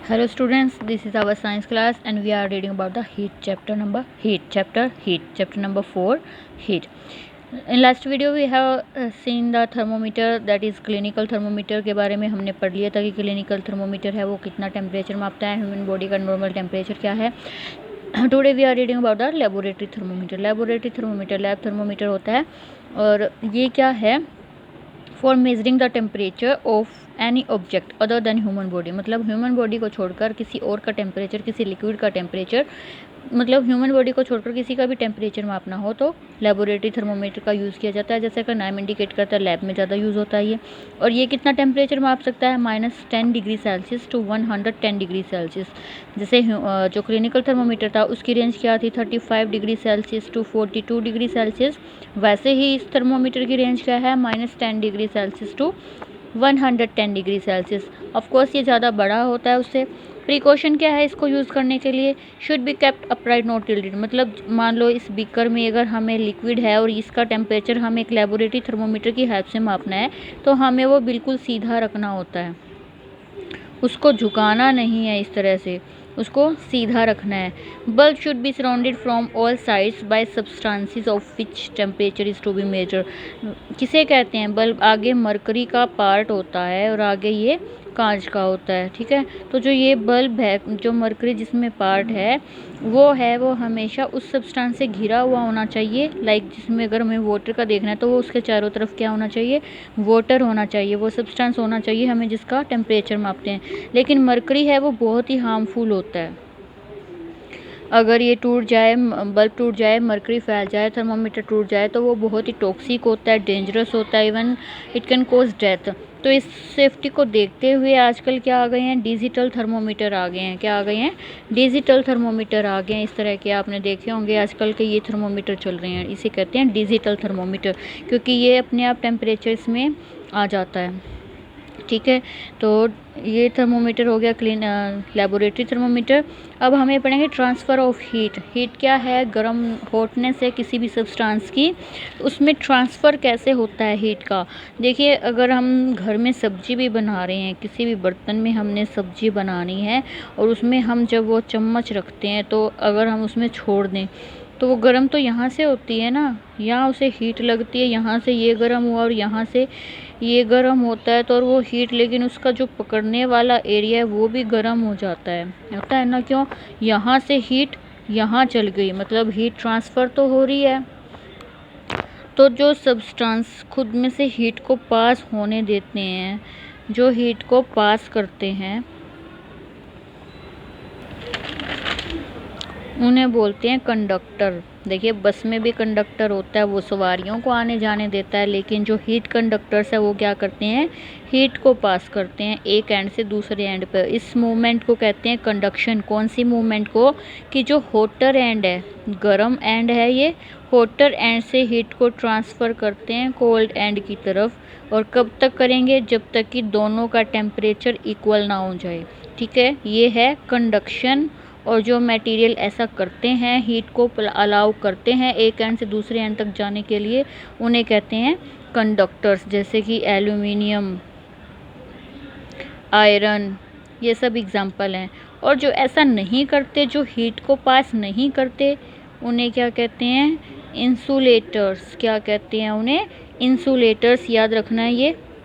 Hello students, this is our science class and we are reading about the heat chapter number 4 heat. In last video we have seen the thermometer, that is clinical thermometer के बारे में हमने पढ़ लिया था कि clinical thermometer है वो कितना टेम्परेचर मापता है, ह्यूमन बॉडी का नॉर्मल टेम्परेचर क्या है. Today we are reading about the laboratory thermometer. Laboratory thermometer lab thermometer होता है और ये क्या है, for measuring the temperature of any object other than human body. मतलब ह्यूमन बॉडी को छोड़कर किसी और का टेम्परेचर, किसी लिक्विड का टेम्परेचर, मतलब ह्यूमन बॉडी को छोड़कर किसी का भी टेम्परेचर मापना हो तो लेबोरेटरी थर्मोमीटर का यूज़ किया जाता है. जैसे कि नाम इंडिकेट करता है, लैब में ज़्यादा यूज़ होता है ये. और ये कितना टेम्परेचर माप सकता है, -10 degree Celsius to 110 degree Celsius. जैसे जो क्लिनिकल थर्मोमीटर था उसकी रेंज क्या थी, 35 degree Celsius to 42 degree Celsius. वैसे ही इस थर्मोमीटर की रेंज क्या है, -10 degree Celsius to 110 degree Celsius. Of course ये ज़्यादा बड़ा होता है उससे. प्रिकॉशन क्या है इसको यूज़ करने के लिए, should be kept upright not tilted. मतलब मान लो इस बीकर में अगर हमें लिक्विड है और इसका टेम्परेचर हमें एक लेबोरेटरी थर्मोमीटर की हेल्प से मापना है तो हमें वो बिल्कुल सीधा रखना होता है, उसको झुकाना नहीं है, इस तरह से उसको सीधा रखना है. Bulb should be surrounded from all sides by substances of which temperature is to be measure. किसे कहते हैं, बल्ब आगे मरकरी का पार्ट होता है और आगे ये कांच का होता है. ठीक है, तो जो ये बल्ब है, जो मरकरी जिसमें पार्ट है वो हमेशा उस सब्सटेंस से घिरा हुआ होना चाहिए. लाइक जिसमें अगर हमें वाटर का देखना है तो वो उसके चारों तरफ क्या होना चाहिए, वाटर होना चाहिए, वो सब्सटेंस होना चाहिए हमें जिसका टेम्परेचर मापते हैं. लेकिन मरकरी है वो बहुत ही हार्मफुल होता है. अगर ये टूट जाए, बल्ब टूट जाए, मरकरी फैल जाए, थर्मोमीटर टूट जाए तो वो बहुत ही टॉक्सिक होता है, डेंजरस होता है, even it can cause death. तो इस सेफ्टी को देखते हुए आजकल क्या आ गए हैं, डिजिटल थर्मोमीटर आ गए हैं. क्या आ गए हैं, डिजिटल थर्मोमीटर आ गए हैं. इस तरह के आपने देखे होंगे आजकल के ये थर्मोमीटर चल रहे हैं, इसे कहते हैं डिजिटल थर्मोमीटर, क्योंकि ये अपने आप टेम्परेचर इसमें आ जाता है. ठीक है, तो ये थर्मोमीटर हो गया लेबोरेटरी थर्मोमीटर. अब हमें पढ़ेंगे ट्रांसफ़र ऑफ हीट. हीट क्या है, गर्म हॉटनेस है किसी भी सब्सटेंस की, उसमें ट्रांसफ़र कैसे होता है हीट का. देखिए, अगर हम घर में सब्जी भी बना रहे हैं, किसी भी बर्तन में हमने सब्जी बनानी है और उसमें हम जब वो चम्मच रखते हैं तो अगर हम उसमें छोड़ दें तो वो गर्म तो यहाँ से होती है ना, यहाँ उसे हीट लगती है, यहाँ से ये गर्म हुआ और यहाँ से ये गर्म होता है तो और वो हीट, लेकिन उसका जो पकड़ने वाला एरिया है वो भी गर्म हो जाता है, होता है ना. क्यों, यहाँ से हीट यहाँ चल गई, मतलब हीट ट्रांसफ़र तो हो रही है. तो जो सब्सटेंस खुद में से हीट को पास होने देते हैं, जो हीट को पास करते हैं, उन्हें बोलते हैं कंडक्टर. देखिए, बस में भी कंडक्टर होता है, वो सवारियों को आने जाने देता है, लेकिन जो हीट कंडक्टर्स है वो क्या करते हैं, हीट को पास करते हैं एक एंड से दूसरे एंड पर. इस मूवमेंट को कहते हैं कंडक्शन. कौन सी मूवमेंट को, कि जो हॉटर एंड है, गर्म एंड है, ये हॉटर एंड से हीट को ट्रांसफ़र करते हैं कोल्ड एंड की तरफ. और कब तक करेंगे, जब तक कि दोनों का टेम्परेचर इक्वल ना हो जाए. ठीक है, ये है कंडक्शन. और जो मटेरियल ऐसा करते हैं, हीट को अलाउ करते हैं एक एंड से दूसरे एंड तक जाने के लिए, उन्हें कहते हैं कंडक्टर्स. जैसे कि एल्यूमिनियम, आयरन, ये सब एग्जांपल हैं. और जो ऐसा नहीं करते, जो हीट को पास नहीं करते, उन्हें क्या कहते हैं, इंसुलेटर्स. क्या कहते हैं उन्हें, इंसुलेटर्स. याद रखना है ये